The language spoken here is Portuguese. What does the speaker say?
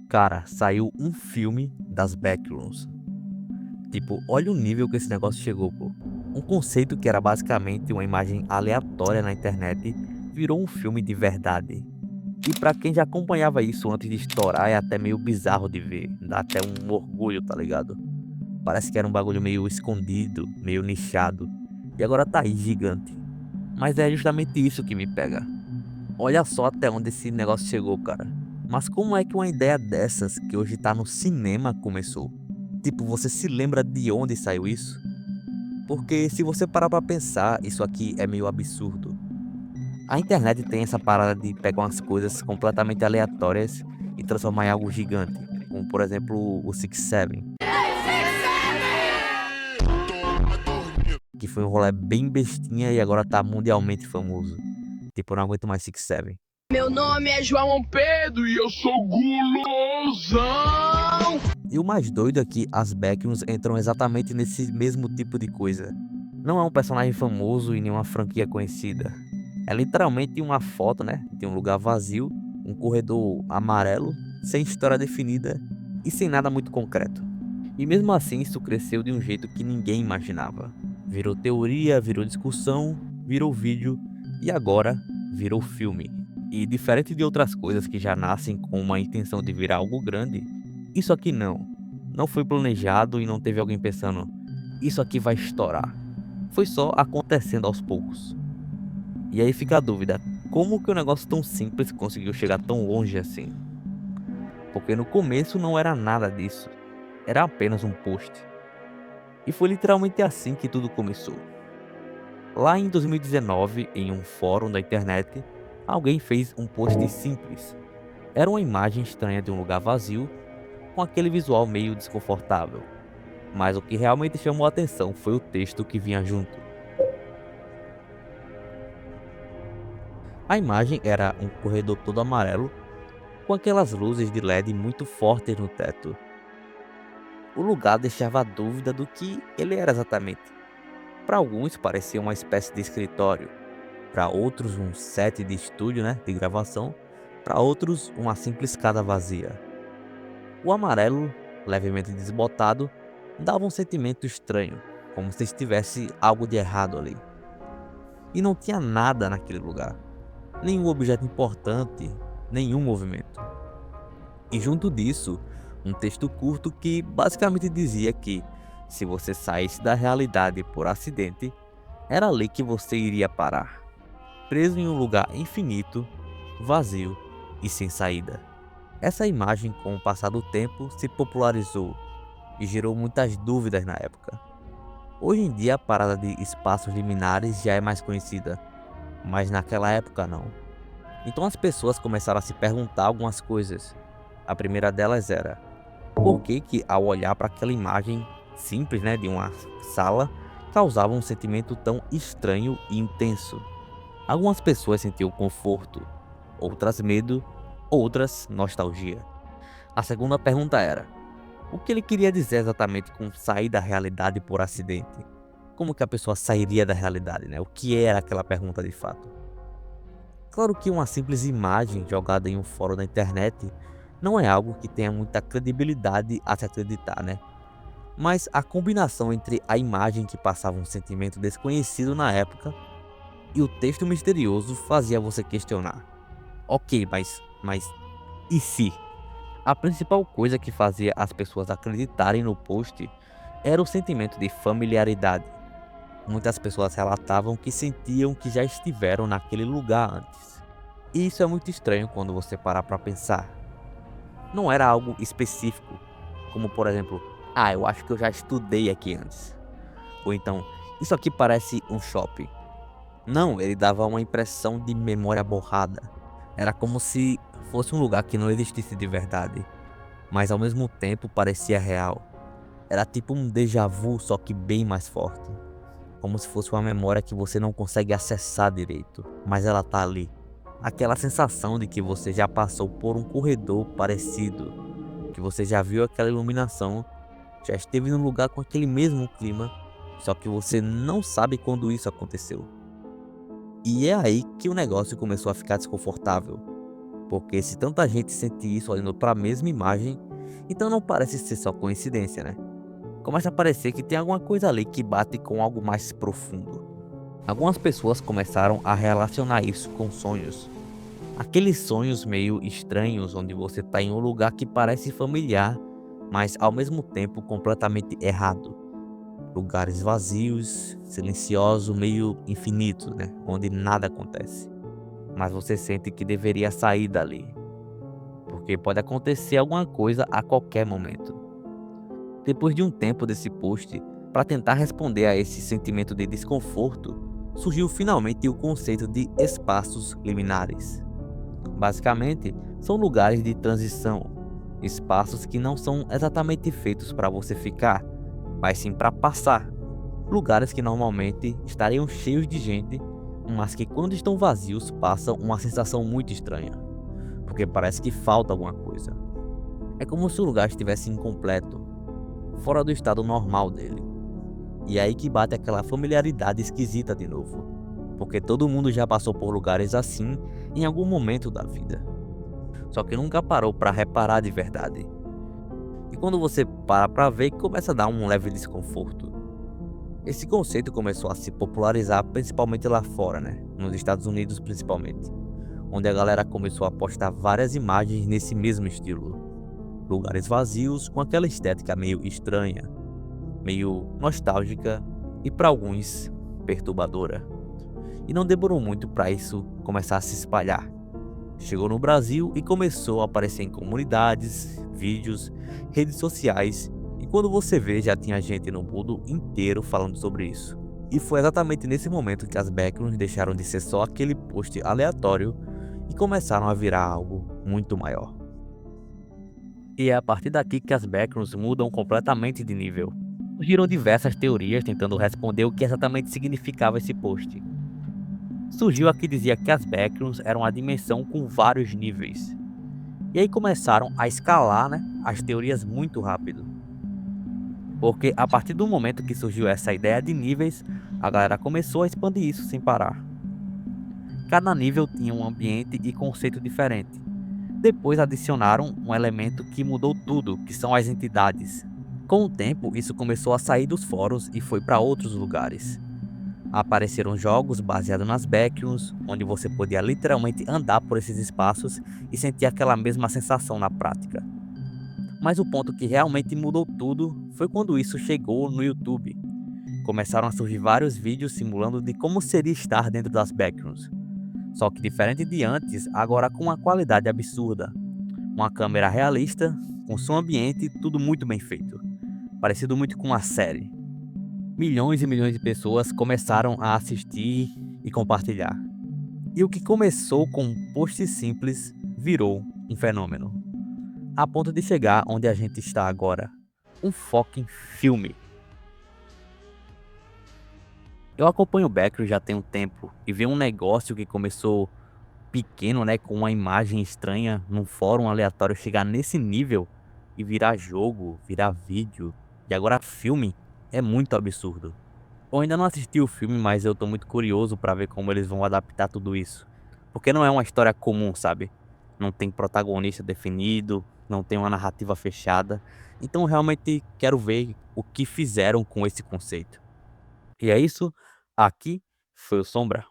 Cara, saiu um filme das Backrooms. Tipo, olha o nível que esse negócio chegou, pô. Um conceito que era basicamente uma imagem aleatória na internet virou um filme de verdade. E pra quem já acompanhava isso antes de estourar, é até meio bizarro de ver. Dá até um orgulho, tá ligado? Parece que era um bagulho meio escondido, meio nichado. E agora tá aí, gigante. Mas é justamente isso que me pega. Olha só até onde esse negócio chegou, cara. Mas como é que uma ideia dessas, que hoje tá no cinema, começou? Tipo, você se lembra de onde saiu isso? Porque se você parar pra pensar, isso aqui é meio absurdo. A internet tem essa parada de pegar umas coisas completamente aleatórias e transformar em algo gigante. Como por exemplo o Six Seven, que foi um rolê bem bestinha e agora tá mundialmente famoso. Tipo, eu não aguento mais Six Seven. Meu nome é João Pedro e eu sou gulosão. E o mais doido é que as Backrooms entram exatamente nesse mesmo tipo de coisa. Não é um personagem famoso em nenhuma franquia conhecida. É literalmente uma foto, né, de um lugar vazio, um corredor amarelo, sem história definida e sem nada muito concreto. E mesmo assim isso cresceu de um jeito que ninguém imaginava. Virou teoria, virou discussão, virou vídeo e agora virou filme. E diferente de outras coisas que já nascem com uma intenção de virar algo grande, isso aqui não. Não foi planejado e não teve alguém pensando, isso aqui vai estourar. Foi só acontecendo aos poucos. E aí fica a dúvida, como que um negócio tão simples conseguiu chegar tão longe assim? Porque no começo não era nada disso. Era apenas um post. E foi literalmente assim que tudo começou. Lá em 2019, em um fórum da internet, alguém fez um post simples. Era uma imagem estranha de um lugar vazio, com aquele visual meio desconfortável. Mas o que realmente chamou a atenção foi o texto que vinha junto. A imagem era um corredor todo amarelo, com aquelas luzes de LED muito fortes no teto. O lugar deixava a dúvida do que ele era exatamente. Para alguns parecia uma espécie de escritório, para outros um set de estúdio, né, de gravação, para outros uma simples escada vazia. O amarelo, levemente desbotado, dava um sentimento estranho, como se estivesse algo de errado ali. E não tinha nada naquele lugar, nenhum objeto importante, nenhum movimento. E junto disso, um texto curto que basicamente dizia que, se você saísse da realidade por acidente, era ali que você iria parar, preso em um lugar infinito, vazio e sem saída. Essa imagem, com o passar do tempo, se popularizou e gerou muitas dúvidas na época. Hoje em dia, a parada de espaços liminares já é mais conhecida, mas naquela época não. Então as pessoas começaram a se perguntar algumas coisas. A primeira delas era: por que que ao olhar para aquela imagem simples, né, de uma sala, causava um sentimento tão estranho e intenso? Algumas pessoas sentiam conforto, outras medo, outras nostalgia. A segunda pergunta era: o que ele queria dizer exatamente com sair da realidade por acidente? Como que a pessoa sairia da realidade, né? O que era aquela pergunta de fato? Claro que uma simples imagem jogada em um fórum da internet não é algo que tenha muita credibilidade a se acreditar, né? Mas a combinação entre a imagem que passava um sentimento desconhecido na época e o texto misterioso fazia você questionar. Ok, mas e se? A principal coisa que fazia as pessoas acreditarem no post era o sentimento de familiaridade. Muitas pessoas relatavam que sentiam que já estiveram naquele lugar antes. E isso é muito estranho quando você parar para pensar. Não era algo específico, como por exemplo, eu acho que eu já estudei aqui antes. Ou então, isso aqui parece um shopping. Não, ele dava uma impressão de memória borrada. Era como se fosse um lugar que não existisse de verdade, mas ao mesmo tempo parecia real. Era tipo um déjà vu, só que bem mais forte. Como se fosse uma memória que você não consegue acessar direito, mas ela tá ali. Aquela sensação de que você já passou por um corredor parecido, que você já viu aquela iluminação, já esteve num lugar com aquele mesmo clima, só que você não sabe quando isso aconteceu. E é aí que o negócio começou a ficar desconfortável. Porque se tanta gente sente isso olhando para a mesma imagem, então não parece ser só coincidência, né? Começa a parecer que tem alguma coisa ali que bate com algo mais profundo. Algumas pessoas começaram a relacionar isso com sonhos. Aqueles sonhos meio estranhos onde você está em um lugar que parece familiar, mas ao mesmo tempo completamente errado. Lugares vazios, silenciosos, meio infinitos, né? Onde nada acontece. Mas você sente que deveria sair dali, porque pode acontecer alguma coisa a qualquer momento. Depois de um tempo desse post, para tentar responder a esse sentimento de desconforto, surgiu finalmente o conceito de espaços liminares. Basicamente, são lugares de transição, espaços que não são exatamente feitos para você ficar, mas sim para passar. Lugares que normalmente estariam cheios de gente, mas que quando estão vazios passam uma sensação muito estranha, porque parece que falta alguma coisa. É como se o lugar estivesse incompleto, fora do estado normal dele. E é aí que bate aquela familiaridade esquisita de novo, porque todo mundo já passou por lugares assim em algum momento da vida, só que nunca parou para reparar de verdade. E quando você para para ver, começa a dar um leve desconforto. Esse conceito começou a se popularizar principalmente lá fora, né? Nos Estados Unidos principalmente, onde a galera começou a postar várias imagens nesse mesmo estilo. Lugares vazios com aquela estética meio estranha, meio nostálgica e para alguns perturbadora. E não demorou muito para isso começar a se espalhar. Chegou no Brasil e começou a aparecer em comunidades, vídeos, redes sociais, e quando você vê já tinha gente no mundo inteiro falando sobre isso. E foi exatamente nesse momento que as backrooms deixaram de ser só aquele post aleatório e começaram a virar algo muito maior. E é a partir daqui que as backrooms mudam completamente de nível. Surgiram diversas teorias tentando responder o que exatamente significava esse post. Surgiu a que dizia que as backrooms eram uma dimensão com vários níveis. E aí começaram a escalar, né, as teorias muito rápido. Porque a partir do momento que surgiu essa ideia de níveis, a galera começou a expandir isso sem parar. Cada nível tinha um ambiente e conceito diferente. Depois adicionaram um elemento que mudou tudo, que são as entidades. Com o tempo, isso começou a sair dos fóruns e foi para outros lugares. Apareceram jogos baseados nas backrooms, onde você podia literalmente andar por esses espaços e sentir aquela mesma sensação na prática. Mas o ponto que realmente mudou tudo foi quando isso chegou no YouTube. Começaram a surgir vários vídeos simulando de como seria estar dentro das backrooms. Só que diferente de antes, agora com uma qualidade absurda. Uma câmera realista, com som ambiente, tudo muito bem feito. Parecido muito com uma série. Milhões e milhões de pessoas começaram a assistir e compartilhar. E o que começou com um post simples virou um fenômeno. A ponto de chegar onde a gente está agora. Um fucking filme. Eu acompanho o Becker já tem um tempo e ver um negócio que começou pequeno, né, com uma imagem estranha num fórum aleatório chegar nesse nível e virar jogo, virar vídeo e agora filme é muito absurdo. Eu ainda não assisti o filme, mas eu tô muito curioso pra ver como eles vão adaptar tudo isso. Porque não é uma história comum, sabe? Não tem protagonista definido, não tem uma narrativa fechada. Então realmente quero ver o que fizeram com esse conceito. E é isso, aqui foi o Sombra.